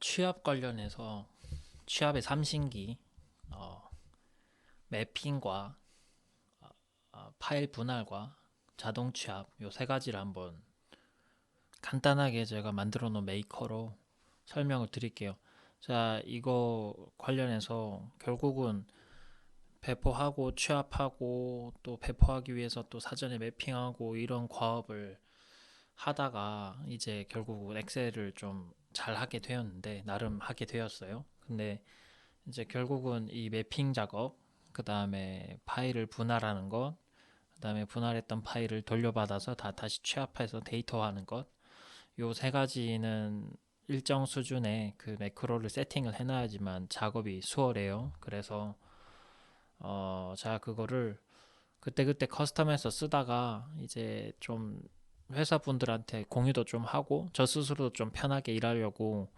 취업 관련해서 취업의 삼신기, 어, 매핑과 파일 분할과 자동 취업 요 세 가지를 한번 간단하게 제가 만들어 놓은 메이커로 설명을 드릴게요. 자, 이거 관련해서 결국은 배포하고 취합하고 또 배포하기 위해서 또 사전에 매핑하고 이런 과업을 하다가 이제 결국은 엑셀을 좀 잘 하게 되었는데 나름 하게 되었어요. 근데 이제 결국은 이 매핑 작업, 그 다음에 파일을 분할하는 것, 그 다음에 분할했던 파일을 돌려받아서 다시 취합해서 데이터화하는 것, 요 세 가지는 일정 수준의 그 매크로를 세팅을 해놔야지만 작업이 수월해요. 그래서 제가 그거를 그때그때 커스텀해서 쓰다가 이제 좀 회사분들한테 공유도 좀 하고 저 스스로도 좀 편하게 일하려고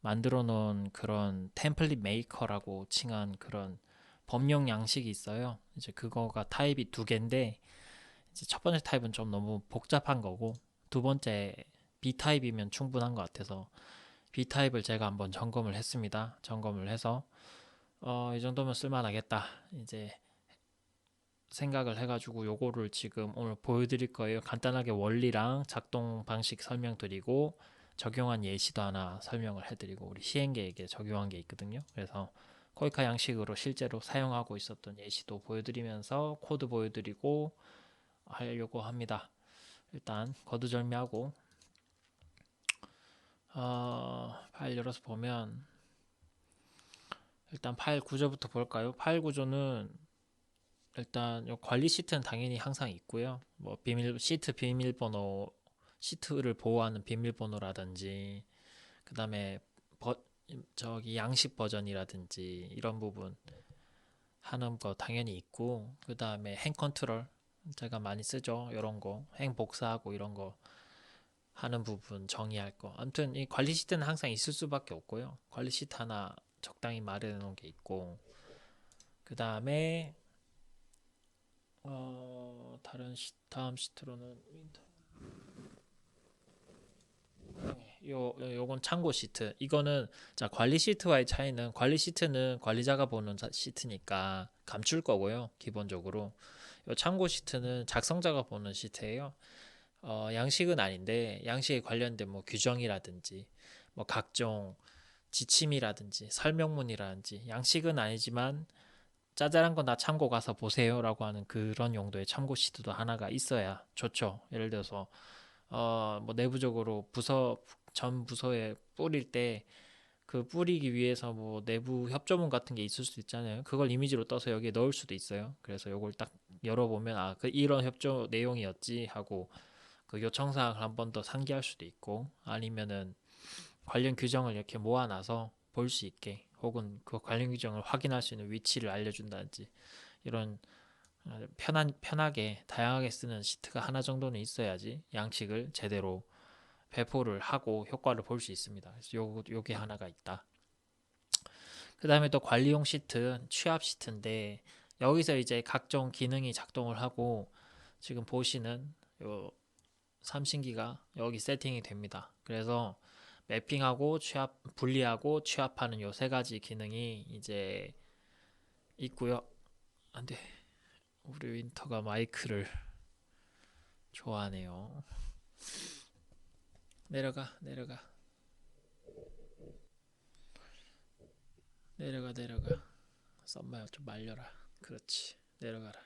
만들어 놓은 그런 템플릿 메이커라고 칭한 그런 범용 양식이 있어요. 이제 그거가 타입이 두 개인데 이제 첫 번째 타입은 좀 너무 복잡한 거고 두 번째 B 타입이면 충분한 것 같아서 B 타입을 제가 한번 점검을 했습니다. 점검을 해서 이 정도면 쓸만하겠다. 이제 생각을 해가지고 요거를 지금 오늘 보여드릴 거예요. 간단하게 원리랑 작동 방식 설명드리고 적용한 예시도 하나 설명을 해드리고 우리 시행계획에 적용한 게 있거든요. 그래서 코이카 양식으로 실제로 사용하고 있었던 예시도 보여드리면서 코드 보여드리고 하려고 합니다. 일단 거두절미하고 파일 열어서 보면 일단 파일 구조부터 볼까요? 파일 구조는 일단 요 관리 시트는 당연히 항상 있고요. 뭐 시트 비밀번호, 시트를 보호하는 비밀번호라든지, 그 다음에 저기 양식 버전이라든지 이런 부분 하는 거 당연히 있고, 그 다음에 행 컨트롤 제가 많이 쓰죠. 이런 거, 행 복사하고 이런 거 하는 부분 정의할 거. 아무튼 이 관리 시트는 항상 있을 수밖에 없고요. 관리 시트 하나 적당히 마련해 놓은 게 있고, 그 다음에 다음 시트로는 요건 참고 시트. 이거는 자 관리 시트와의 차이는 관리 시트는 관리자가 보는 시트니까 감출 거고요. 기본적으로 요 참고 시트는 작성자가 보는 시트예요. 양식은 아닌데 양식에 관련된 뭐 규정이라든지 뭐 각종 지침이라든지 설명문이라든지 양식은 아니지만 짜잘한 건 다 참고 가서 보세요라고 하는 그런 용도의 참고 시트도 하나가 있어야 좋죠. 예를 들어서 뭐 내부적으로 전 부서에 뿌릴 때 그 뿌리기 위해서 뭐 내부 협조문 같은 게 있을 수도 있잖아요. 그걸 이미지로 떠서 여기에 넣을 수도 있어요. 그래서 요걸 딱 열어보면 그 이런 협조 내용이었지 하고 그 요청사항을 한 번 더 상기할 수도 있고 아니면은 관련 규정을 이렇게 모아놔서 볼 수 있게 혹은 그 관련 규정을 확인할 수 있는 위치를 알려준다든지 이런 편하게 다양하게 쓰는 시트가 하나 정도는 있어야지 양식을 제대로 배포를 하고 효과를 볼 수 있습니다. 그래서 요게 하나가 있다. 그 다음에 또 관리용 시트, 취합 시트인데 여기서 이제 각종 기능이 작동을 하고 지금 보시는 요 삼신기가 여기 세팅이 됩니다. 그래서 매핑하고 분리하고 취합하는 요 세 가지 기능이 이제 있고요. 안 돼. 우리 윈터가 마이크를 좋아하네요. 내려가, 내려가, 내려가, 내려가. 썸마요, 좀 말려라. 그렇지. 내려가라.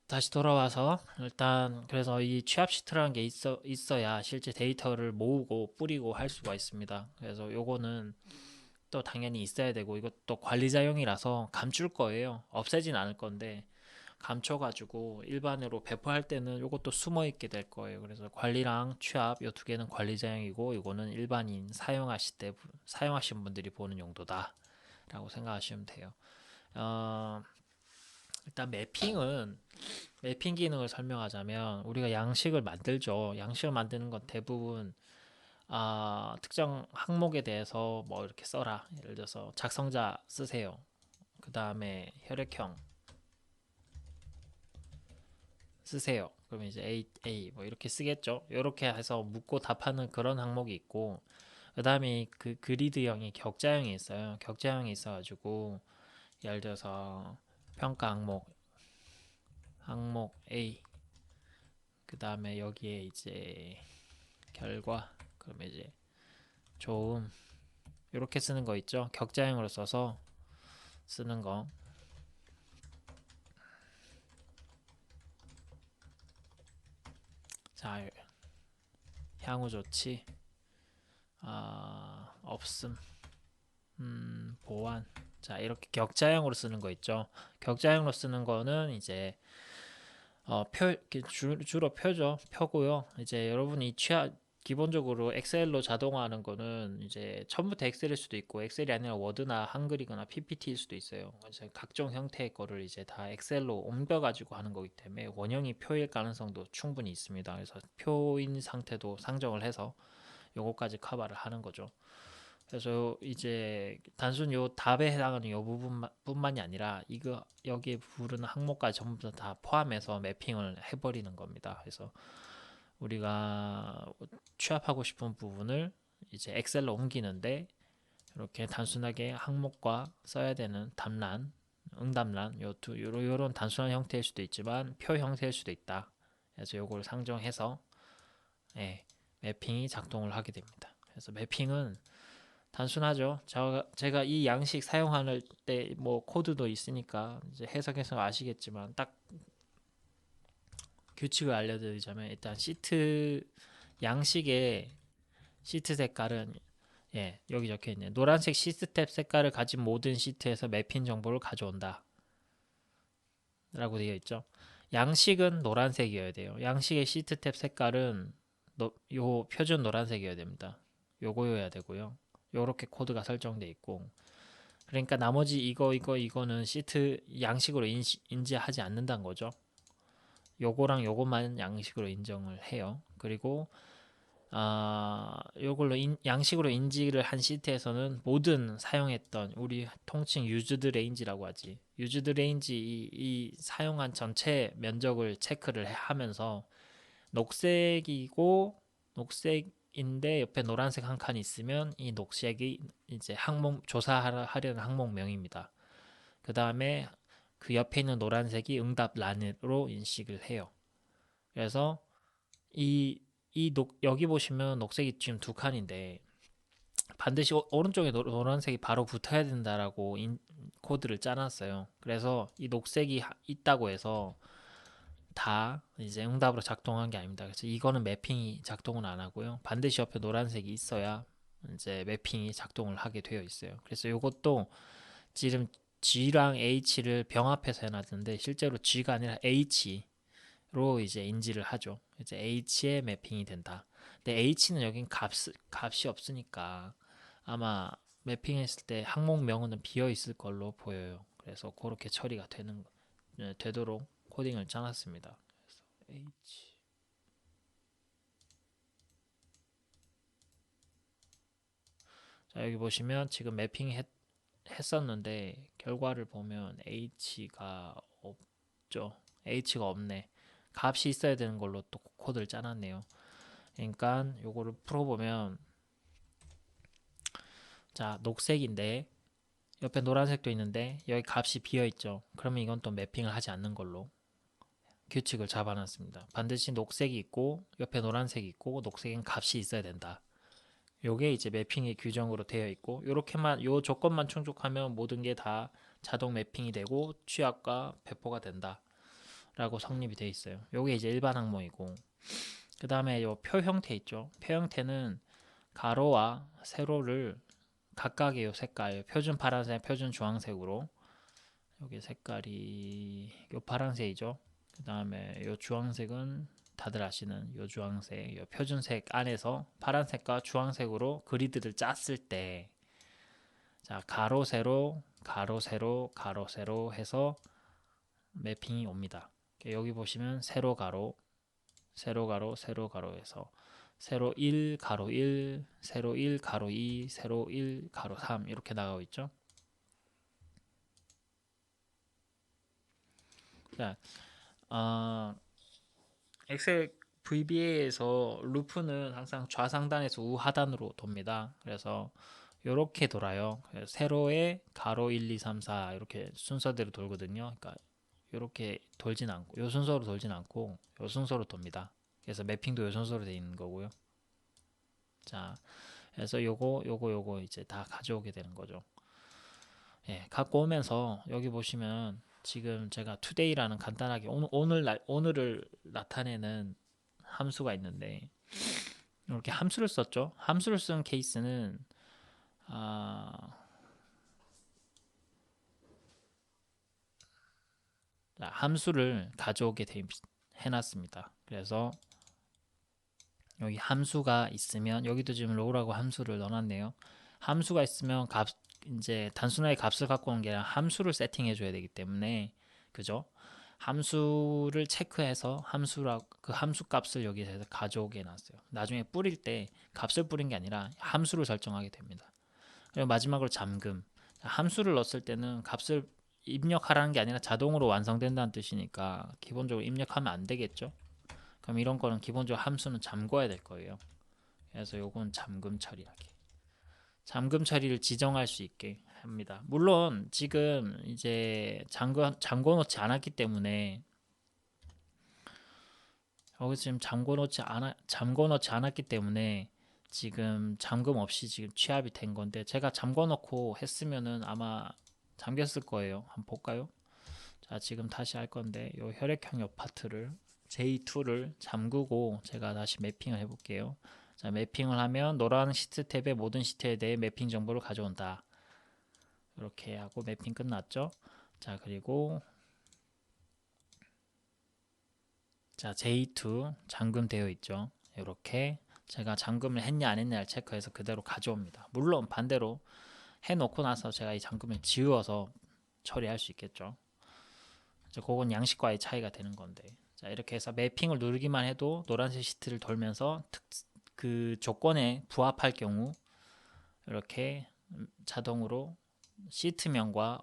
다시 돌아와서 일단 그래서 이 취합 시트라는 게 있어야 실제 데이터를 모으고 뿌리고 할 수가 있습니다. 그래서 요거는 또 당연히 있어야 되고 이것도 관리자용이라서 감출 거예요. 없애진 않을 건데 감춰가지고 일반으로 배포할 때는 이것도 숨어 있게 될 거예요. 그래서 관리랑 취합 이 두 개는 관리자용이고 이거는 일반인 사용하신 분들이 보는 용도다라고 생각하시면 돼요. 어, 일단 매핑 기능을 설명하자면 우리가 양식을 만들죠. 양식을 만드는 건 대부분 특정 항목에 대해서 뭐 이렇게 써라. 예를 들어서 작성자 쓰세요. 그 다음에 혈액형 쓰세요. 그러면 이제 A 뭐 이렇게 쓰겠죠. 이렇게 해서 묻고 답하는 그런 항목이 있고 그 다음에 그 그리드형이 격자형이 있어요. 격자형이 있어가지고 예를 들어서 평가 항목 A, 그 다음에 여기에 이제 결과, 그러면 이제 좋음, 이렇게 쓰는 거 있죠. 격자형으로 써서 쓰는 거. 자, 향후 조치, 없음, 보완. 자, 이렇게 격자형으로 쓰는 거 있죠. 격자형으로 쓰는 거는 이제 주로 표죠. 표고요. 이제 여러분이 기본적으로 엑셀로 자동화하는 거는 이제 처음부터 엑셀일 수도 있고 엑셀이 아니라 워드나 한글이거나 PPT일 수도 있어요. 그래서 각종 형태의 거를 이제 다 엑셀로 옮겨가지고 하는 거기 때문에 원형이 표일 가능성도 충분히 있습니다. 그래서 표인 상태도 상정을 해서 요거까지 커버를 하는 거죠. 그래서 이제 단순 요 답에 해당하는 요 부분뿐만이 아니라 이거 여기에 부르는 항목까지 전부 다 포함해서 매핑을 해버리는 겁니다. 그래서 우리가 취합하고 싶은 부분을 이제 엑셀로 옮기는데 이렇게 단순하게 항목과 써야 되는 답란, 응답란 요런 단순한 형태일 수도 있지만 표 형태일 수도 있다. 그래서 요걸 상정해서 예, 매핑이 작동을 하게 됩니다. 그래서 매핑은 단순하죠. 제가 이 양식 사용할 때 뭐 코드도 있으니까 이제 해석해서 아시겠지만 딱 규칙을 알려드리자면 일단 양식의 시트 색깔은 여기 적혀 있네. 노란색 시스텝 색깔을 가진 모든 시트에서 맵핀 정보를 가져온다. 라고 되어 있죠. 양식은 노란색이어야 돼요. 양식의 시트 탭 색깔은 요 표준 노란색이어야 됩니다. 요거여야 되고요. 요렇게 코드가 설정돼 있고 그러니까 나머지 이거는 시트 양식으로 인지하지 않는다는 거죠. 요거랑 요것만 양식으로 인정을 해요. 그리고 요걸로 양식으로 인지를 한 시트에서는 모든 사용했던 우리 통칭 유즈드 레인지라고 하지. 유즈드 레인지 이 사용한 전체 면적을 체크를 하면서 녹색인데 옆에 노란색 한 칸이 있으면 이 녹색이 이제 항목 조사하려는 항목명입니다. 그 다음에 그 옆에 있는 노란색이 응답란으로 인식을 해요. 그래서 여기 보시면 녹색이 지금 두 칸인데 반드시 오른쪽에 노란색이 바로 붙어야 된다라고 코드를 짜놨어요. 그래서 이 녹색이 있다고 해서 다 이제 응답으로 작동한 게 아닙니다. 그래서 이거는 매핑이 작동을 안 하고요. 반드시 옆에 노란색이 있어야 이제 매핑이 작동을 하게 되어 있어요. 그래서 이것도 지금 G랑 H를 병합해서 해놨는데 실제로 G가 아니라 H로 이제 인지를 하죠. 이제 H에 매핑이 된다. 근데 H는 여긴 값이 없으니까 아마 매핑했을 때 항목명은 비어 있을 걸로 보여요. 그래서 그렇게 처리가 되도록 코딩을 짜놨습니다. 그래서 H. 자, 여기 보시면 지금 했었는데 결과를 보면 H가 없죠. H가 없네. 값이 있어야 되는 걸로 또 코드를 짜놨네요. 그러니까 요거를 풀어보면 자, 녹색인데 옆에 노란색도 있는데 여기 값이 비어 있죠. 그러면 이건 또 매핑을 하지 않는 걸로 규칙을 잡아놨습니다. 반드시 녹색이 있고 옆에 노란색이 있고 녹색엔 값이 있어야 된다. 요게 이제 매핑의 규정으로 되어 있고 요 조건만 충족하면 모든 게 다 자동 매핑이 되고 취합과 배포가 된다 라고 성립이 되어 있어요. 요게 이제 일반 항목이고 그 다음에 요 표 형태 있죠. 표 형태는 가로와 세로를 각각의 요 색깔 표준 파란색 표준 주황색으로 여기 색깔이 요 파란색이죠. 그 다음에 요 주황색은 다들 아시는 요 주황색, 요 표준색 안에서 파란색과 주황색으로 그리드를 짰을 때, 자, 가로, 세로, 가로, 세로, 가로, 세로 해서 매핑이 옵니다. 여기 보시면 세로, 가로, 세로, 가로, 세로, 가로 해서 세로 1, 가로 1, 세로 1, 가로 2, 세로 1, 가로 3 이렇게 나가고 있죠. 자, 엑셀 VBA에서 루프는 항상 좌상단에서 우하단으로 돕니다. 그래서 이렇게 돌아요. 그래서 세로에 가로 1, 2, 3, 4 이렇게 순서대로 돌거든요. 그러니까 이렇게 돌진 않고 요 순서로 돌진 않고 요 순서로 돕니다. 그래서 매핑도 요 순서로 되어 있는 거고요. 자, 그래서 요거 이제 다 가져오게 되는 거죠. 예, 갖고 오면서 여기 보시면 지금 제가 today라는 간단하게 오늘을 나타내는 함수가 있는데 이렇게 함수를 썼죠. 함수를 쓴 케이스는 아, 함수를 가져오게 해놨습니다. 그래서 여기 함수가 있으면 여기도 지금 row라고 함수를 넣어놨네요. 함수가 있으면 이제 단순하게 값을 갖고 오는 게 아니라 함수를 세팅해 줘야 되기 때문에 그죠? 함수를 체크해서 그 함수 값을 여기서 가져오게 해놨어요. 나중에 뿌릴 때 값을 뿌린 게 아니라 함수를 설정하게 됩니다. 그리고 마지막으로 잠금. 함수를 넣었을 때는 값을 입력하라는 게 아니라 자동으로 완성된다는 뜻이니까 기본적으로 입력하면 안 되겠죠. 그럼 이런 거는 기본적으로 함수는 잠궈야 될 거예요. 그래서 요건 잠금 처리하기. 잠금 처리를 지정할 수 있게 합니다. 물론 지금 이제 잠궈 놓지 않았기 때문에 여기 지금 잠궈 놓지 않았기 때문에 지금 잠금 없이 지금 취합이 된 건데 제가 잠궈 놓고 했으면은 아마 잠겼을 거예요. 한번 볼까요? 자, 지금 다시 할 건데 요 혈액형 요 파트를 J2를 잠그고 제가 다시 매핑을 해볼게요. 자, 매핑을 하면 노란 시트 탭의 모든 시트에 대해 매핑 정보를 가져온다. 이렇게 하고 매핑 끝났죠. 자, 그리고 자, J2 잠금되어 있죠. 이렇게 제가 잠금을 했냐 안 했냐를 체크해서 그대로 가져옵니다. 물론 반대로 해놓고 나서 제가 이 잠금을 지워서 처리할 수 있겠죠. 그건 양식과의 차이가 되는 건데. 자, 이렇게 해서 매핑을 누르기만 해도 노란색 시트를 돌면서 그 조건에 부합할 경우 이렇게 자동으로 시트명과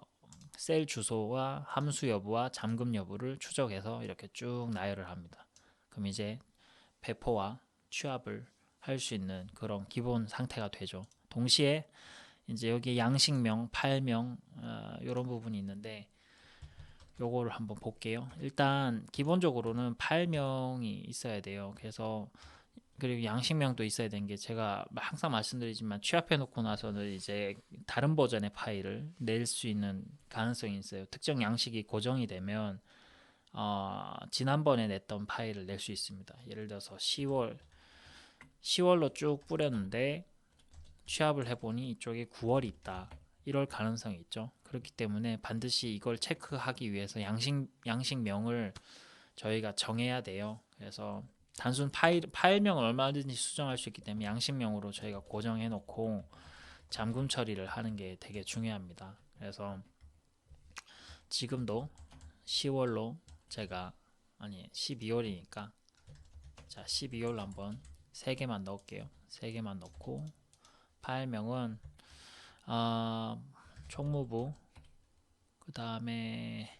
셀 주소와 함수 여부와 잠금 여부를 추적해서 이렇게 쭉 나열을 합니다. 그럼 이제 배포와 취합을 할 수 있는 그런 기본 상태가 되죠. 동시에 이제 여기 양식명, 파일명 이런 부분이 있는데 요거를 한번 볼게요. 일단 기본적으로는 파일명이 있어야 돼요. 그래서 그리고 양식명도 있어야 되는 게 제가 항상 말씀드리지만 취합해 놓고 나서는 이제 다른 버전의 파일을 낼 수 있는 가능성이 있어요. 특정 양식이 고정이 되면 지난번에 냈던 파일을 낼 수 있습니다. 예를 들어서 10월로 쭉 뿌렸는데 취합을 해보니 이쪽에 9월이 있다. 이럴 가능성이 있죠. 그렇기 때문에 반드시 이걸 체크하기 위해서 양식명을 저희가 정해야 돼요. 그래서 단순 파일명을 얼마든지 수정할 수 있기 때문에 양식명으로 저희가 고정해 놓고 잠금 처리를 하는 게 되게 중요합니다. 그래서 지금도 10월로 제가 12월이니까 자 12월로 한번 3개만 넣을게요. 3개만 넣고 파일명은 총무부 그 다음에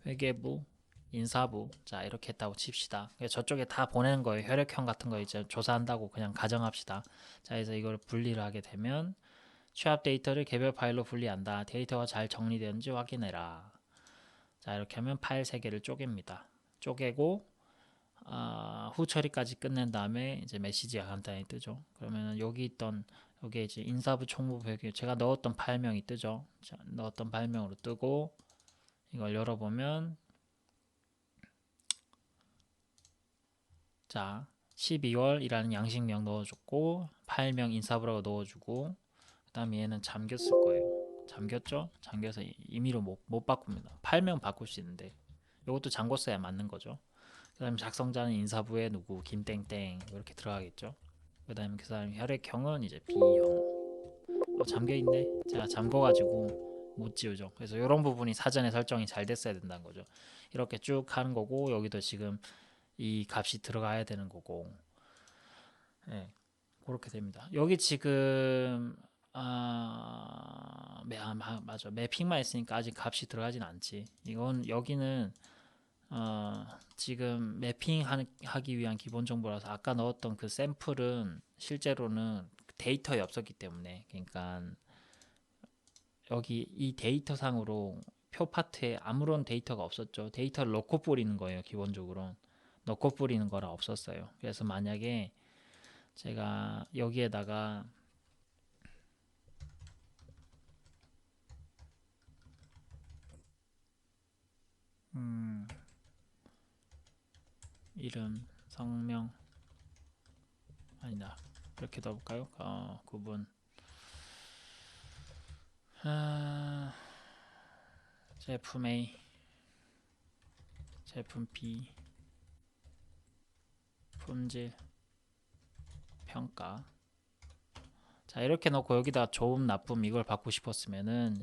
회계부 인사부 자 이렇게 했다고 칩시다. 저쪽에 다 보내는 거예요. 혈액형 같은 거 이제 조사한다고 그냥 가정합시다. 자 그래서 이걸 분리를 하게 되면 취합 데이터를 개별 파일로 분리한다. 데이터가 잘 정리되는지 확인해라. 자 이렇게 하면 파일 3개를 쪼갭니다. 쪼개고 후 처리까지 끝낸 다음에 이제 메시지가 간단히 뜨죠. 그러면 여기 있던 여기에 이제 인사부 총무부 회계 제가 넣었던 파일명이 뜨죠. 자, 넣었던 파일명으로 뜨고 이걸 열어보면 자 12월이라는 양식명 넣어줬고 파일명 인사부라고 넣어주고 그 다음에 얘는 잠겼을 거예요. 잠겼죠? 잠겨서 임의로 못 바꿉니다. 파일명 바꿀 수 있는데 이것도 잠궜어야 맞는 거죠. 그 다음에 작성자는 인사부에 누구 김땡땡 이렇게 들어가겠죠. 그 다음에 그 사람 혈액형은 이제 B형. 잠겨있네. 제가 잠궈가지고 못 지우죠. 그래서 이런 부분이 사전에 설정이 잘 됐어야 된다는 거죠. 이렇게 쭉 하는 거고 여기도 지금 이 값이 들어가야 되는 거고 네, 그렇게 됩니다. 여기 지금 맞아 매핑만 있으니까 아직 값이 들어가진 않지. 이건 여기는 지금 매핑하기 위한 기본 정보라서 아까 넣었던 그 샘플은 실제로는 데이터에 없었기 때문에, 그러니까 여기 이 데이터 상으로 표 파트에 아무런 데이터가 없었죠. 데이터를 넣고 뿌리는 거예요. 기본적으로 넣고 뿌리는 거라 없었어요. 그래서 만약에 제가 여기에다가 음, 이름, 성명 아니다, 이렇게 넣어볼까요? 구분, 아, 제품 A, 제품 B, 품질, 평가. 자, 이렇게 넣고 여기다 좋음, 나쁨 이걸 받고 싶었으면은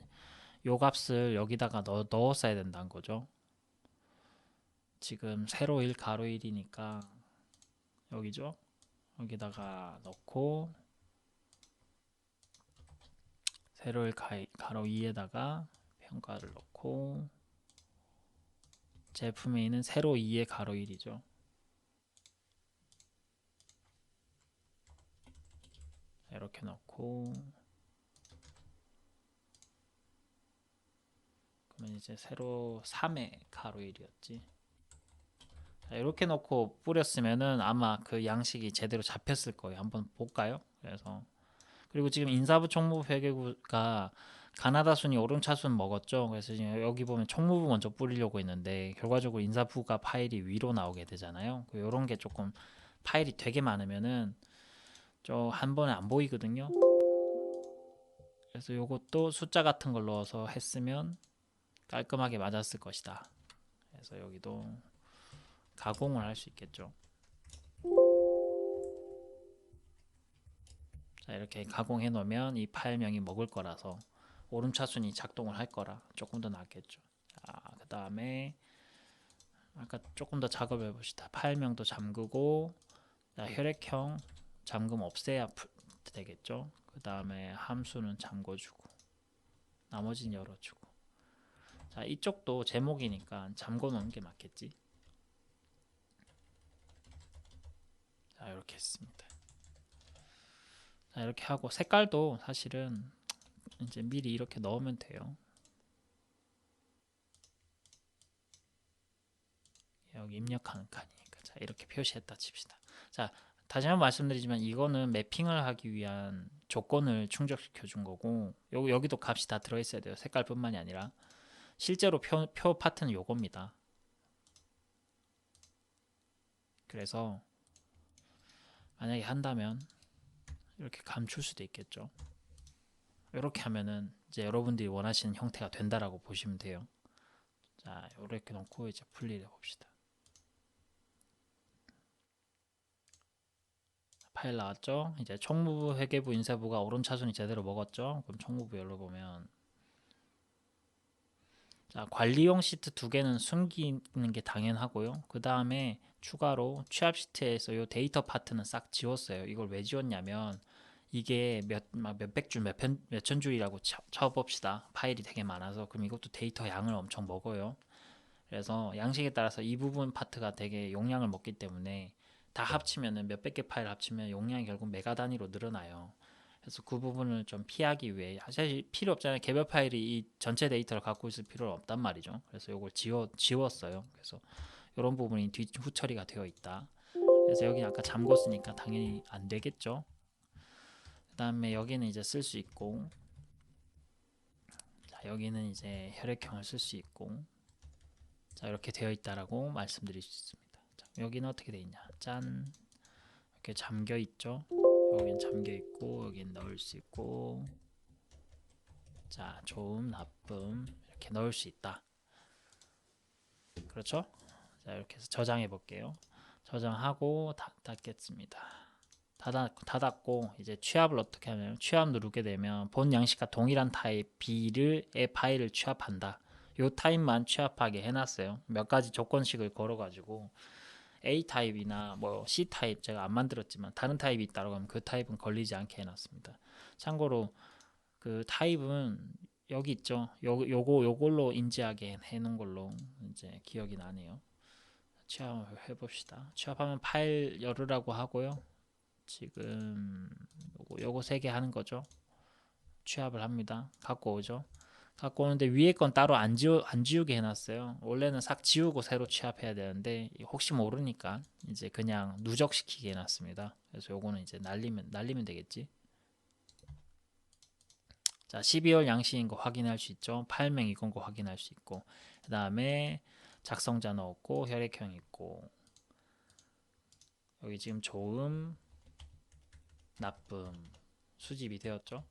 요 값을 여기다가 넣었어야 된다는 거죠. 지금 세로 1 가로 1이니까 여기죠. 여기다가 넣고 세로 1 가로 2에다가 평가를 넣고 제품 A는 세로 2의 가로 1이죠. 이렇게 넣고 그러면 이제 세로 3의 가로 1이었지. 이렇게 넣고 뿌렸으면은 아마 그 양식이 제대로 잡혔을 거예요. 한번 볼까요? 그래서 그리고 지금 인사부 총무부 회계부가 가나다 순위 오름차순 먹었죠. 그래서 지금 여기 보면 총무부 먼저 뿌리려고 했는데 결과적으로 인사부가 파일이 위로 나오게 되잖아요. 이런 게 조금 파일이 되게 많으면은 저 한 번에 안 보이거든요. 그래서 요것도 숫자 같은 걸 넣어서 했으면 깔끔하게 맞았을 것이다. 그래서 여기도 가공을 할 수 있겠죠. 자, 이렇게 가공해 놓으면 이 파일명이 먹을 거라서 오름차순이 작동을 할 거라 조금 더 낫겠죠. 그 다음에 아까 조금 더 작업해 봅시다. 파일명도 잠그고, 자, 혈액형 잠금 없애야 되겠죠. 그 다음에 함수는 잠궈주고 나머지는 열어주고. 자, 이쪽도 제목이니까 잠궈 놓는 게 맞겠지. 자, 이렇게 했습니다. 자, 이렇게 하고 색깔도 사실은 이제 미리 이렇게 넣으면 돼요. 여기 입력하는 칸이니까. 자, 이렇게 표시했다 칩시다. 자, 다시 한번 말씀드리지만 이거는 매핑을 하기 위한 조건을 충족시켜 준 거고, 여기도 값이 다 들어 있어야 돼요. 색깔뿐만이 아니라 실제로 표 파트는 요겁니다. 그래서 만약에 한다면 이렇게 감출 수도 있겠죠. 이렇게 하면은 이제 여러분들이 원하시는 형태가 된다라고 보시면 돼요. 자, 이렇게 놓고 이제 분리해 봅시다. 파일 나왔죠? 이제 총무부, 회계부, 인사부가 오른차순위 제대로 먹었죠? 그럼 총무부 열어보면, 자, 관리용 시트 2개는 숨기는 게 당연하고요. 그 다음에 추가로 취합 시트에서 이 데이터 파트는 싹 지웠어요. 이걸 왜 지웠냐면 이게 몇백 줄, 몇천 줄이라고 쳐봅시다. 파일이 되게 많아서. 그럼 이것도 데이터 양을 엄청 먹어요. 그래서 양식에 따라서 이 부분 파트가 되게 용량을 먹기 때문에 다 합치면은 몇백 개 파일 합치면 용량이 결국 메가 단위로 늘어나요. 그래서 그 부분을 좀 피하기 위해, 사실 필요 없잖아요. 개별 파일이 이 전체 데이터를 갖고 있을 필요는 없단 말이죠. 그래서 이걸 지웠어요. 그래서 이런 부분이 후처리가 되어 있다. 그래서 여기 아까 잠궜으니까 당연히 안 되겠죠. 그 다음에 여기는 이제 쓸 수 있고, 자, 여기는 이제 혈액형을 쓸 수 있고, 자, 이렇게 되어 있다라고 말씀드릴 수 있습니다. 자, 여기는 어떻게 되어 있냐? 짠, 이렇게 잠겨 있죠. 여긴 잠겨 있고, 여긴 넣을 수 있고, 자, 좋음, 나쁨 이렇게 넣을 수 있다. 그렇죠? 자, 이렇게 해서 저장해 볼게요. 저장하고 닫겠습니다. 닫았고 이제 취합을 어떻게 하냐면, 취합 누르게 되면 본 양식과 동일한 타입 B의 파일을 취합한다. 요 타입만 취합하게 해놨어요. 몇 가지 조건식을 걸어가지고 A 타입이나 뭐 C 타입 제가 안 만들었지만 다른 타입이 있다고 하면 그 타입은 걸리지 않게 해놨습니다. 참고로 그 타입은 여기 있죠. 요걸로 인지하게 해놓은 걸로 이제 기억이 나네요. 취합을 해봅시다. 취합하면 파일 열으라고 하고요. 지금 요거 3개 하는 거죠. 취합을 합니다. 갖고 오죠. 갖고 오는데 위에 건 따로 안 지우게 해놨어요. 원래는 싹 지우고 새로 취합해야 되는데 혹시 모르니까 이제 그냥 누적시키게 해놨습니다. 그래서 요거는 이제 날리면 되겠지. 자, 12월 양식인 거 확인할 수 있죠. 파일명 이건 거 확인할 수 있고, 그 다음에 작성자 넣었고 혈액형 있고, 여기 지금 좋음, 나쁨 수집이 되었죠.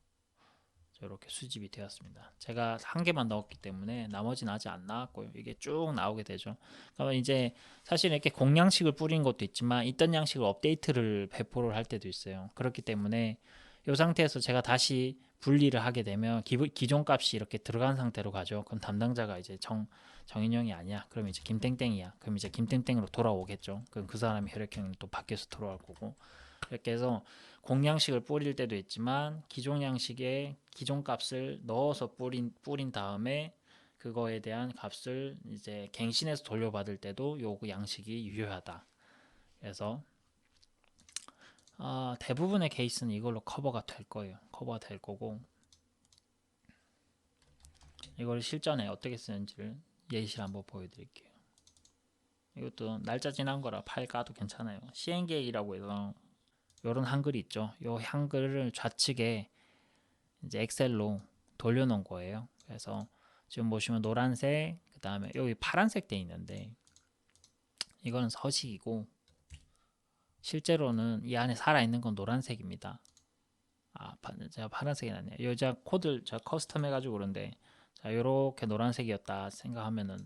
이렇게 수집이 되었습니다. 제가 한 개만 넣었기 때문에 나머지는 아직 안 나왔고요. 이게 쭉 나오게 되죠. 그러면 이제 사실 이렇게 공양식을 뿌린 것도 있지만 있던 양식을 업데이트를 배포를 할 때도 있어요. 그렇기 때문에 이 상태에서 제가 다시 분리를 하게 되면 기존 값이 이렇게 들어간 상태로 가죠. 그럼 담당자가 이제 정인영이 아니야. 그럼 이제 김땡땡이야. 그럼 이제 김땡땡으로 돌아오겠죠. 그럼 그 사람이 혈액형이 또 바뀌어서 돌아올 거고. 이렇게 해서 공양식을 뿌릴 때도 있지만 기존 양식에 기존 값을 넣어서 뿌린 다음에 그거에 대한 값을 이제 갱신해서 돌려받을 때도 요 양식이 유효하다. 그래서 대부분의 케이스는 이걸로 커버가 될 거예요. 커버가 될 거고, 이걸 실전에 어떻게 쓰는지를 예시를 한번 보여드릴게요. 이것도 날짜 지난 거라 파일 까도 괜찮아요. CN계이라고 해서 이런 한글이 있죠. 이 한글을 좌측에 이제 엑셀로 돌려놓은 거예요. 그래서 지금 보시면 노란색, 그 다음에 여기 파란색 돼 있는데 이거는 서식이고 실제로는 이 안에 살아있는 건 노란색입니다. 제가 파란색이 낫네요. 여자 코드를 제가 커스텀 해가지고 그런데, 자, 요렇게 노란색이었다 생각하면은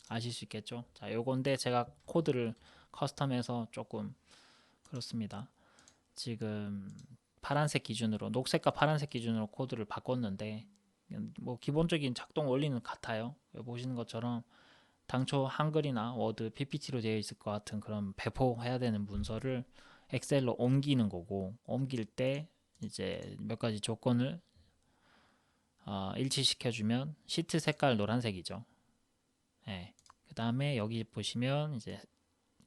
아실 수 있겠죠. 자, 요건데 제가 코드를 커스텀해서 조금 그렇습니다. 지금 파란색 기준으로, 녹색과 파란색 기준으로 코드를 바꿨는데 뭐 기본적인 작동 원리는 같아요. 여기 보시는 것처럼 당초 한글이나 워드, PPT로 되어 있을 것 같은 그런 배포해야 되는 문서를 엑셀로 옮기는 거고, 옮길 때 이제 몇 가지 조건을 일치시켜주면 시트 색깔 노란색이죠. 네. 그 다음에 여기 보시면 이제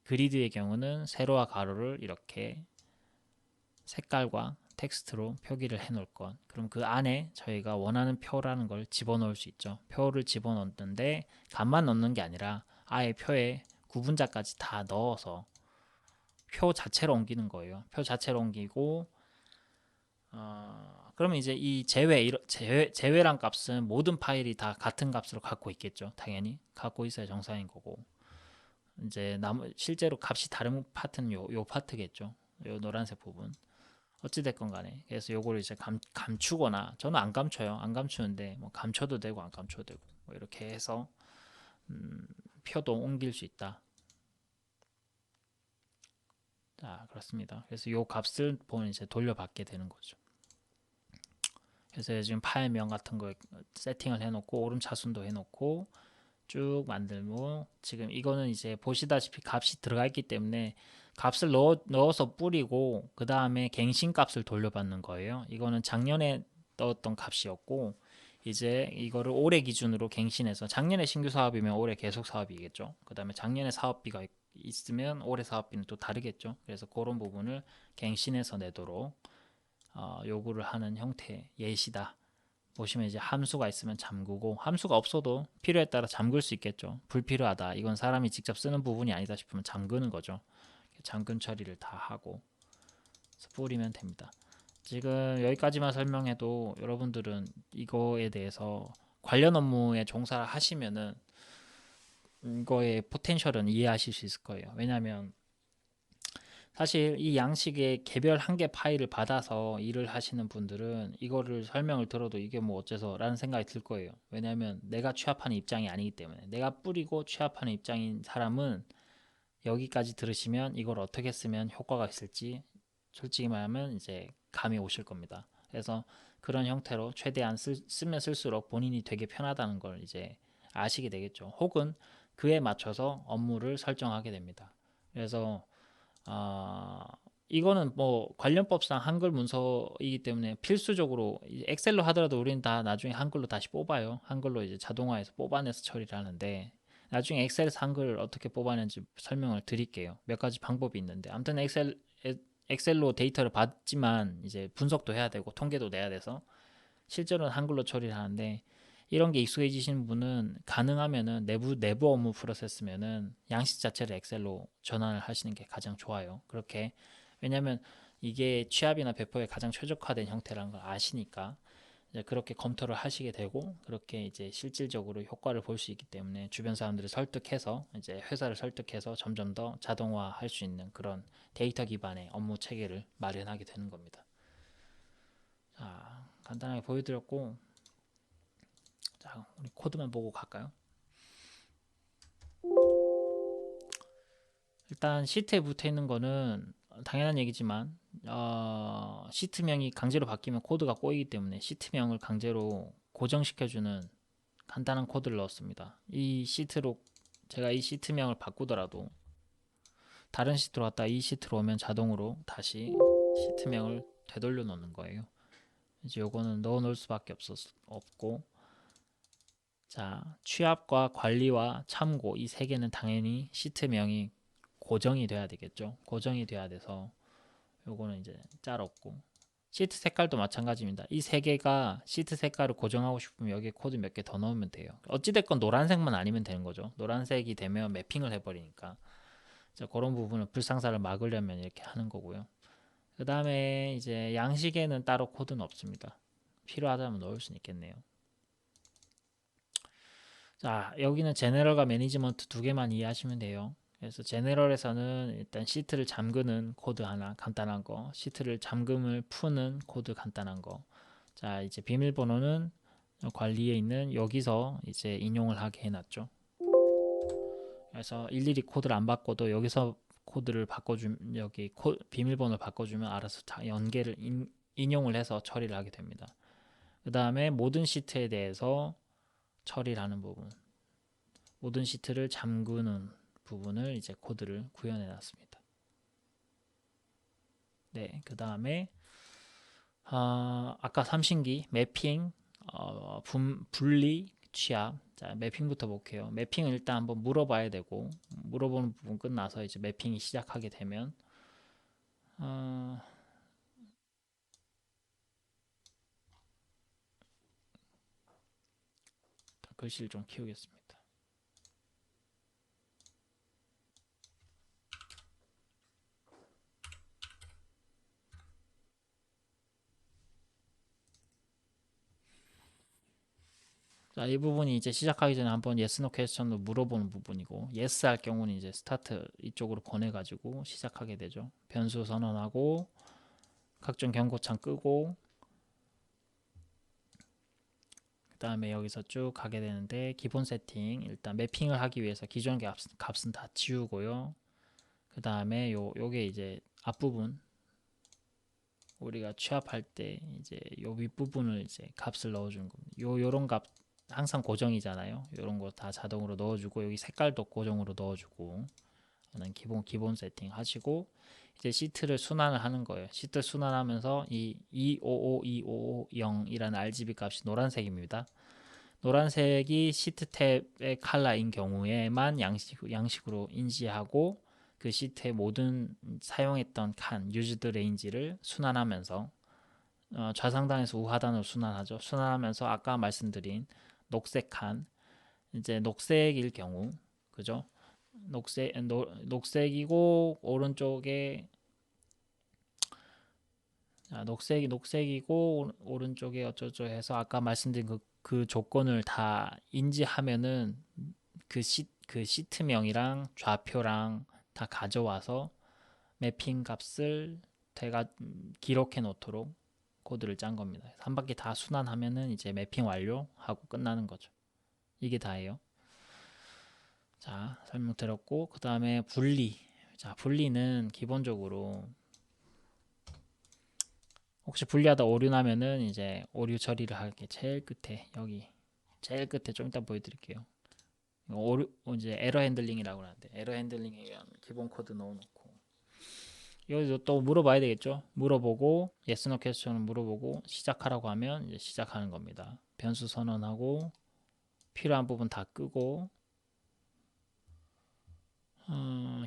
그리드의 경우는 세로와 가로를 이렇게 색깔과 텍스트로 표기를 해 놓을 것. 그럼 그 안에 저희가 원하는 표라는 걸 집어넣을 수 있죠. 표를 집어넣는데 값만 넣는 게 아니라 아예 표에 구분자까지 다 넣어서 표 자체로 옮기는 거예요. 표 자체로 옮기고, 그러면 이제 이 제외란 값은 모든 파일이 다 같은 값으로 갖고 있겠죠. 당연히 갖고 있어야 정상인 거고, 이제 실제로 값이 다른 파트는 요 파트겠죠. 요 노란색 부분. 어찌됐건 간에, 그래서 요거를 이제 감추거나, 저는 안 감춰요. 안 감추는데 뭐 감춰도 되고 안 감춰도 되고 뭐 이렇게 해서 표도 옮길 수 있다. 자, 그렇습니다. 그래서 요 값을 보면 이제 돌려받게 되는 거죠. 그래서 지금 파일명 같은 거 세팅을 해놓고 오름차순도 해놓고 쭉 만들고, 지금 이거는 이제 보시다시피 값이 들어가 있기 때문에 값을 넣어서 뿌리고 그 다음에 갱신 값을 돌려받는 거예요. 이거는 작년에 넣었던 값이었고, 이제 이거를 올해 기준으로 갱신해서, 작년에 신규 사업이면 올해 계속 사업이겠죠. 그 다음에 작년에 사업비가 있으면 올해 사업비는 또 다르겠죠. 그래서 그런 부분을 갱신해서 내도록 요구를 하는 형태의 예시다. 보시면 이제 함수가 있으면 잠그고, 함수가 없어도 필요에 따라 잠글 수 있겠죠. 불필요하다, 이건 사람이 직접 쓰는 부분이 아니다 싶으면 잠그는 거죠. 잠금 처리를 다 하고 뿌리면 됩니다. 지금 여기까지만 설명해도 여러분들은 이거에 대해서 관련 업무에 종사를 하시면은 이거의 포텐셜은 이해하실 수 있을 거예요. 왜냐하면 사실 이 양식의 개별 한 개 파일을 받아서 일을 하시는 분들은 이거를 설명을 들어도 이게 뭐 어째서 라는 생각이 들 거예요. 왜냐하면 내가 취합하는 입장이 아니기 때문에. 내가 뿌리고 취합하는 입장인 사람은 여기까지 들으시면 이걸 어떻게 쓰면 효과가 있을지 솔직히 말하면 이제 감이 오실 겁니다. 그래서 그런 형태로 최대한 쓰면 쓸수록 본인이 되게 편하다는 걸 이제 아시게 되겠죠. 혹은 그에 맞춰서 업무를 설정하게 됩니다. 그래서 이거는 뭐 관련법상 한글 문서이기 때문에 필수적으로 엑셀로 하더라도 우리는 다 나중에 한글로 다시 뽑아요. 한글로 이제 자동화해서 뽑아내서 처리를 하는데, 나중에 엑셀에서 한글을 어떻게 뽑아내는지 설명을 드릴게요. 몇 가지 방법이 있는데 아무튼 엑셀로 데이터를 받지만 이제 분석도 해야 되고 통계도 내야 돼서 실제로는 한글로 처리를 하는데 이런 게 익숙해지시는 분은 가능하면은 내부 업무 프로세스면은 양식 자체를 엑셀로 전환을 하시는 게 가장 좋아요. 그렇게 왜냐하면 이게 취합이나 배포에 가장 최적화된 형태라는 걸 아시니까 이제 그렇게 검토를 하시게 되고 그렇게 이제 실질적으로 효과를 볼 수 있기 때문에 주변 사람들을 설득해서 이제 회사를 설득해서 점점 더 자동화할 수 있는 그런 데이터 기반의 업무 체계를 마련하게 되는 겁니다. 자, 간단하게 보여드렸고 자, 우리 코드만 보고 갈까요? 일단 시트에 붙어 있는 거는 당연한 얘기지만 시트명이 강제로 바뀌면 코드가 꼬이기 때문에 시트명을 강제로 고정시켜주는 간단한 코드를 넣었습니다. 이 시트로 제가 이 시트명을 바꾸더라도 다른 시트로 갔다 이 시트로 오면 자동으로 다시 시트명을 되돌려 놓는 거예요. 이제 요거는 넣어 놓을 수밖에 없고 자, 취합과 관리와 참고 이 세 개는 당연히 시트명이 고정이 돼야 되겠죠. 고정이 돼야 돼서 요거는 이제 짤없고 시트 색깔도 마찬가지입니다. 이 세 개가 시트 색깔을 고정하고 싶으면 여기에 코드 몇 개 더 넣으면 돼요. 어찌됐건 노란색만 아니면 되는 거죠. 노란색이 되면 매핑을 해버리니까 그런 부분을 불상사를 막으려면 이렇게 하는 거고요. 그 다음에 이제 양식에는 따로 코드는 없습니다. 필요하다면 넣을 수는 있겠네요. 자, 여기는 제너럴과 매니지먼트 두 개만 이해하시면 돼요. 그래서 제너럴에서는 일단 시트를 잠그는 코드 하나 간단한 거, 시트를 잠금을 푸는 코드 간단한 거. 자, 이제 비밀번호는 관리에 있는 여기서 이제 인용을 하게 해놨죠. 그래서 일일이 코드를 안 바꿔도 여기서 코드를 바꿔주면 여기 비밀번호를 바꿔주면 알아서 다 연계를 인용을 해서 처리를 하게 됩니다. 그 다음에 모든 시트에 대해서 처리를 하는 부분, 모든 시트를 잠그는 부분을 이제 코드를 구현해 놨습니다. 네, 그 다음에 아까 삼신기 매핑, 분리, 취합. 자, 매핑부터 볼게요. 매핑은 일단 한번 물어봐야 되고 물어보는 부분 끝나서 이제 매핑이 시작하게 되면 어, 글씨를 좀 키우겠습니다. 자, 이 부분이 이제 시작하기 전에 한번 yes, no question으로 물어보는 부분이고 yes 할 경우는 이제 스타트 이쪽으로 보내가지고 시작하게 되죠. 변수 선언하고 각종 경고창 끄고 그 다음에 여기서 쭉 가게 되는데 기본 세팅 일단 매핑을 하기 위해서 기존 값은 다 지우고요. 그 다음에 요게 이제 앞부분 우리가 취합할 때 이제 요 윗부분을 이제 값을 넣어주는 겁니다. 요런 값 항상 고정이잖아요. 요런 거 다 자동으로 넣어주고 여기 색깔도 고정으로 넣어주고 는 기본 세팅 하시고 이제 시트를 순환을 하는 거예요. 시트 순환하면서 이 255250이라는 RGB 값이 노란색입니다. 노란색이 시트 탭의 컬러인 경우에만 양식으로 인지하고 그 시트의 모든 사용했던 칸, 유즈드 레인지를 순환하면서 좌상단에서 우하단으로 순환하죠. 순환하면서 아까 말씀드린 녹색 칸, 이제 녹색일 경우, 그죠? 녹색이고 오른쪽에 녹색이고 오른쪽에 어쩌죠 해서 아까 말씀드린 그 조건을 다 인지하면은 그 시트명이랑 좌표랑 다 가져와서 매핑 값을 기록해 놓도록 코드를 짠 겁니다. 한 바퀴 다 순환하면은 이제 매핑 완료하고 끝나는 거죠. 이게 다예요. 자, 설명 드렸고 그 다음에 분리. 자, 분리는 기본적으로 혹시 분리하다 오류 나면은 이제 오류 처리를 할게 제일 끝에 여기 제일 끝에 좀 이따 보여드릴게요. 오류 이제 에러 핸들링이라고 하는데 에러 핸들링에 의한 기본 코드 넣어놓고 여기서 또 물어봐야 되겠죠. 물어보고 yes no question을 물어보고 시작하라고 하면 이제 시작하는 겁니다. 변수 선언하고 필요한 부분 다 끄고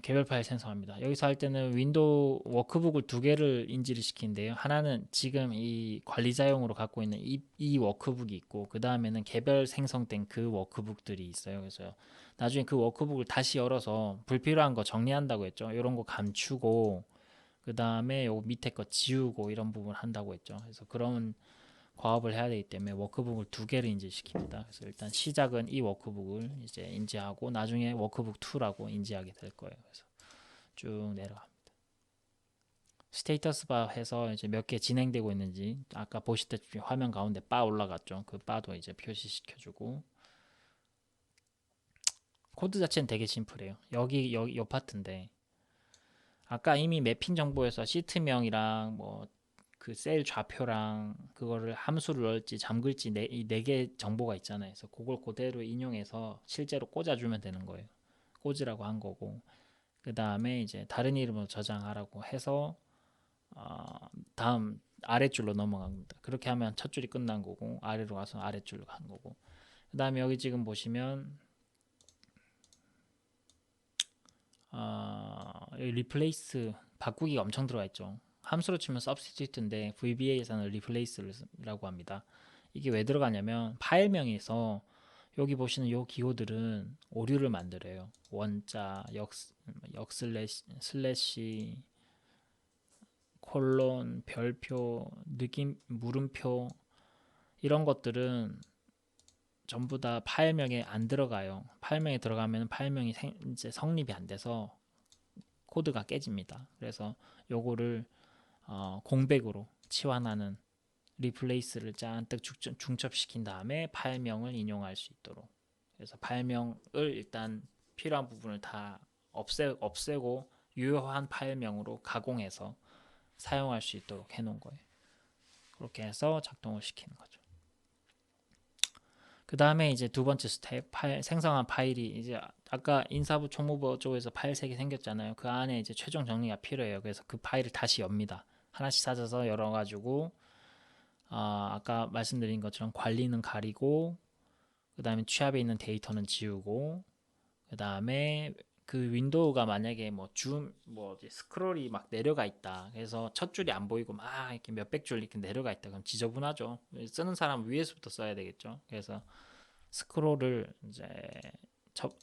개별 파일 생성합니다. 여기서 할 때는 윈도우 워크북을 두 개를 인지를 시키는데요. 하나는 지금 이 관리자용으로 갖고 있는 이 워크북이 있고, 그 다음에는 개별 생성된 그 워크북들이 있어요. 그래서 나중에 그 워크북을 다시 열어서 불필요한 거 정리한다고 했죠. 이런 거 감추고, 그 다음에 요 밑에 거 지우고 이런 부분 한다고 했죠. 그래서 그런 과업을 해야 되기 때문에 워크북을 두 개를 인지시킵니다. 그래서 일단 시작은 이 워크북을 이제 인지하고 나중에 워크북 2라고 인지하게 될 거예요. 그래서 쭉 내려갑니다. 스테이터스 바 해서 이제 몇 개 진행되고 있는지 아까 보시다시피 화면 가운데 바 올라갔죠. 그 바도 이제 표시시켜주고, 코드 자체는 되게 심플해요. 여기 요 파트인데 아까 이미 매핑 정보에서 시트명이랑 뭐 그 셀 좌표랑 그거를 함수를 넣을지 잠글지 이 네 개 정보가 있잖아요. 그래서 그걸 그대로 인용해서 실제로 꽂아주면 되는 거예요. 꽂으라고 한 거고, 그 다음에 이제 다른 이름으로 저장하라고 해서 다음 아래줄로 넘어갑니다. 그렇게 하면 첫 줄이 끝난 거고 아래로 가서 아래줄로 가는 거고, 그 다음에 여기 지금 보시면 여기 리플레이스 바꾸기가 엄청 들어가 있죠. 함수로 치면 substitute인데 VBA에서는 replace라고 합니다. 이게 왜 들어가냐면 파일명에서 여기 보시는 요 기호들은 오류를 만들어요. 원자, 역 슬래시, 콜론, 별표, 느낌, 물음표 이런 것들은 전부 다 파일명에 안 들어가요. 파일명에 들어가면 파일명이 이제 성립이 안 돼서 코드가 깨집니다. 그래서 요거를 공백으로 치환하는 리플레이스를 잔뜩 중첩시킨 다음에 파일명을 인용할 수 있도록, 그래서 파일명을 일단 필요한 부분을 다 없애고 유효한 파일명으로 가공해서 사용할 수 있도록 해놓은 거예요. 그렇게 해서 작동을 시키는 거죠. 그 다음에 이제 두 번째 스텝, 생성한 파일이 이제 아까 인사부 총무부 쪽에서 파일 3개 생겼잖아요. 그 안에 이제 최종 정리가 필요해요. 그래서 그 파일을 다시 엽니다. 하나씩 찾아서 열어가지고 아까 말씀드린 것처럼 관리는 가리고, 그 다음에 취합에 있는 데이터는 지우고, 그 다음에 그 윈도우가 만약에 뭐 스크롤이 막 내려가 있다. 그래서 첫 줄이 안 보이고 막 이렇게 몇백 줄 이렇게 내려가 있다. 그럼 지저분하죠. 쓰는 사람 위에서부터 써야 되겠죠. 그래서 스크롤을 이제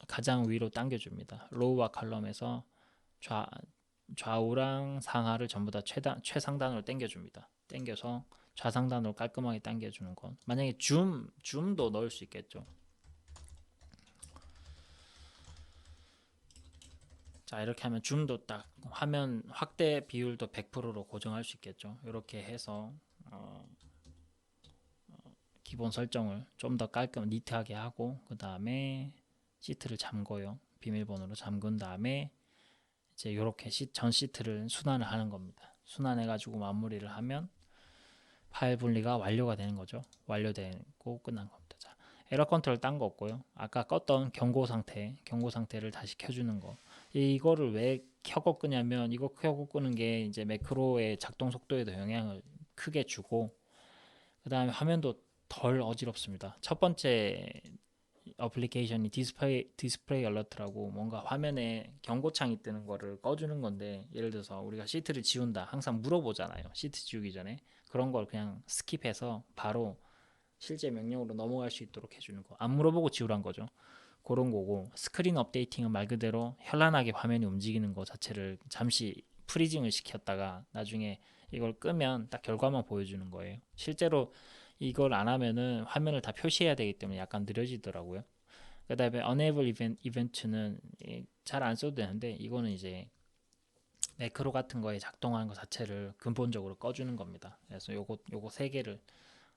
가장 위로 당겨줍니다. 로우와 칼럼에서 좌우랑 상하를 전부 다 최상단으로 당겨줍니다. 당겨서 좌상단으로 깔끔하게 당겨주는 건, 만약에 줌도 넣을 수 있겠죠. 자, 이렇게 하면 줌도 딱 화면 확대 비율도 100%로 고정할 수 있겠죠. 이렇게 해서 기본 설정을 좀 더 깔끔 니트하게 하고, 그 다음에 시트를 잠궈요. 비밀번호로 잠근 다음에 이제 이렇게 전 시트를 순환을 하는 겁니다. 순환해 가지고 마무리를 하면 파일 분리가 완료가 되는 거죠. 완료되고 끝난 겁니다. 자, 에러 컨트롤 딴 거 없고요. 아까 껐던 경고 상태를 다시 켜주는 거. 이거를 왜 켜고 끄냐면, 이거 켜고 끄는 게 이제 매크로의 작동 속도에도 영향을 크게 주고, 그 다음에 화면도 덜 어지럽습니다. 첫 번째 어플리케이션이 디스플레이 얼러트라고 뭔가 화면에 경고창이 뜨는 거를 꺼주는 건데, 예를 들어서 우리가 시트를 지운다 항상 물어보잖아요. 시트 지우기 전에 그런 걸 그냥 스킵해서 바로 실제 명령으로 넘어갈 수 있도록 해주는 거, 안 물어보고 지우란 거죠. 그런 거고, 스크린 업데이팅은 말 그대로 현란하게 화면이 움직이는 거 자체를 잠시 프리징을 시켰다가 나중에 이걸 끄면 딱 결과만 보여주는 거예요. 실제로 이걸 안 하면은 화면을 다 표시해야 되기 때문에 약간 느려지더라고요. 그 다음에 enable 이벤트는 잘 안 써도 되는데, 이거는 이제 매크로 같은 거에 작동하는 것 자체를 근본적으로 꺼주는 겁니다. 그래서 요거 세 개를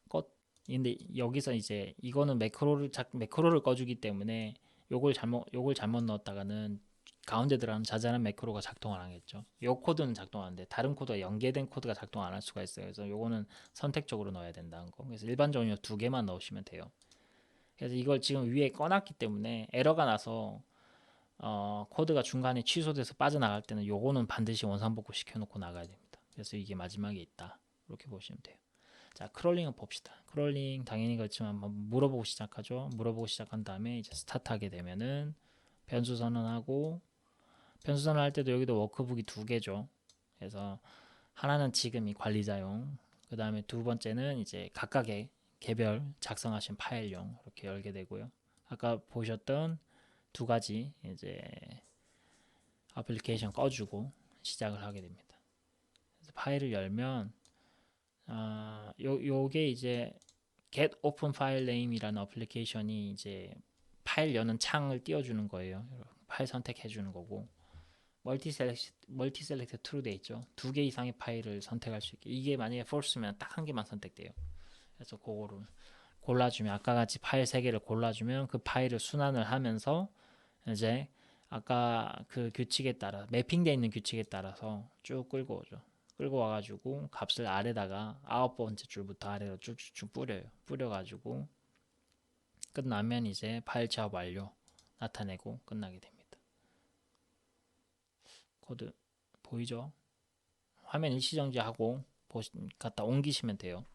꺼. 근데 여기서 이제 이거는 매크로를 꺼주기 때문에 요걸 잘못 넣었다가는 가운데 들어가는 자잘한 매크로가 작동 안 하겠죠. 요 코드는 작동하는데 다른 코드와 연계된 코드가 작동 안 할 수가 있어요. 그래서 요거는 선택적으로 넣어야 된다는 거. 그래서 일반적으로 두 개만 넣으시면 돼요. 그래서 이걸 지금 위에 꺼놨기 때문에 에러가 나서 코드가 중간에 취소돼서 빠져나갈 때는 요거는 반드시 원상복구 시켜놓고 나가야 됩니다. 그래서 이게 마지막에 있다. 이렇게 보시면 돼요. 자, 크롤링을 봅시다. 크롤링 당연히 그렇지만 한번 물어보고 시작하죠. 물어보고 시작한 다음에 이제 스타트하게 되면은 변수 선언하고, 변수 선언할 때도 여기도 워크북이 두 개죠. 그래서 하나는 지금 이 관리자용, 그 다음에 두 번째는 이제 각각의 개별 작성하신 파일용 이렇게 열게 되고요. 아까 보셨던 두 가지 이제 애플리케이션 꺼주고 시작을 하게 됩니다. 그래서 파일을 열면 요게 이제 get open file name이라는 애플리케이션이 이제 파일 여는 창을 띄워주는 거예요. 파일 선택해 주는 거고, 멀티 셀렉트 true 돼 있죠. 두 개 이상의 파일을 선택할 수 있게. 이게 만약에 false면 딱 한 개만 선택돼요. 그래서 그거를 골라주면, 아까 같이 파일 세 개를 골라주면 그 파일을 순환을 하면서 이제 아까 그 규칙에 따라, 매핑되어 있는 규칙에 따라서 쭉 끌고 오죠. 끌고 와가지고 값을 아래다가 9번째 줄부터 아래로 쭉쭉쭉 뿌려가지고 끝나면 이제 파일 취합 완료 나타내고 끝나게 됩니다. 코드 보이죠? 화면 일시정지하고 갖다 옮기시면 돼요.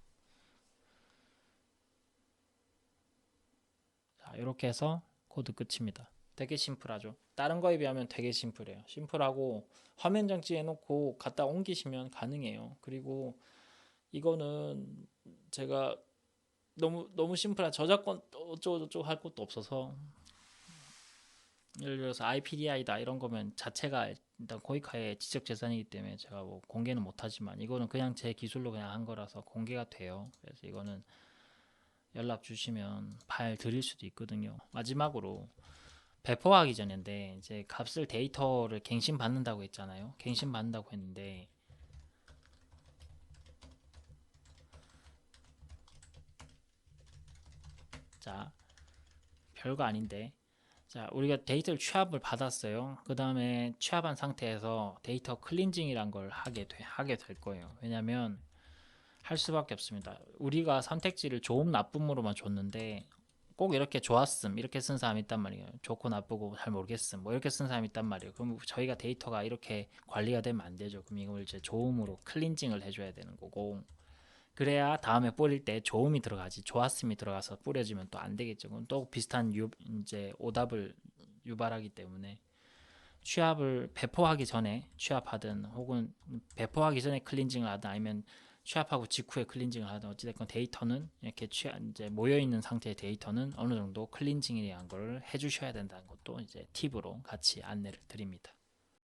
자, 이렇게 해서 코드 끝입니다. 되게 심플하죠. 다른 거에 비하면 되게 심플해요. 심플하고 화면 정지해 놓고 갖다 옮기시면 가능해요. 그리고 이거는 제가 너무 심플한, 저작권 어쩌고저쩌고 할 것도 없어서, 예를 들어서 IPDI다 이런 거면 자체가 일단 고이카의 지적재산이기 때문에 제가 뭐 공개는 못하지만, 이거는 그냥 제 기술로 그냥 한 거라서 공개가 돼요. 그래서 이거는 연락 주시면 파일 드릴 수도 있거든요. 마지막으로 배포하기 전인데, 이제 값을 데이터를 갱신 받는다고 했잖아요. 갱신 받는다고 했는데, 자, 별거 아닌데, 자, 우리가 데이터를 취합을 받았어요. 그 다음에 취합한 상태에서 데이터 클린징이란 걸 하게 될 거예요. 왜냐면 할 수밖에 없습니다. 우리가 선택지를 좋음 나쁨으로만 줬는데, 꼭 이렇게 좋았음 이렇게 쓴 사람이 있단 말이에요. 좋고 나쁘고 잘 모르겠음 뭐 이렇게 쓴 사람이 있단 말이에요. 그럼 저희가 데이터가 이렇게 관리가 되면 안 되죠. 그럼 이걸 이제 좋음으로 클린징을 해줘야 되는 거고, 그래야 다음에 뿌릴 때 좋음이 들어가지, 좋았음이 들어가서 뿌려지면 또 안 되겠죠. 그럼 또 비슷한 이제 오답을 유발하기 때문에, 취합을 배포하기 전에 취합하든, 혹은 배포하기 전에 클린징을 하든, 아니면 취합하고 직후에 클린징을 하든, 어찌됐건 데이터는 이렇게 이제 모여 있는 상태의 데이터는 어느 정도 클린징에 대한 걸 해주셔야 된다는 것도 이제 팁으로 같이 안내를 드립니다.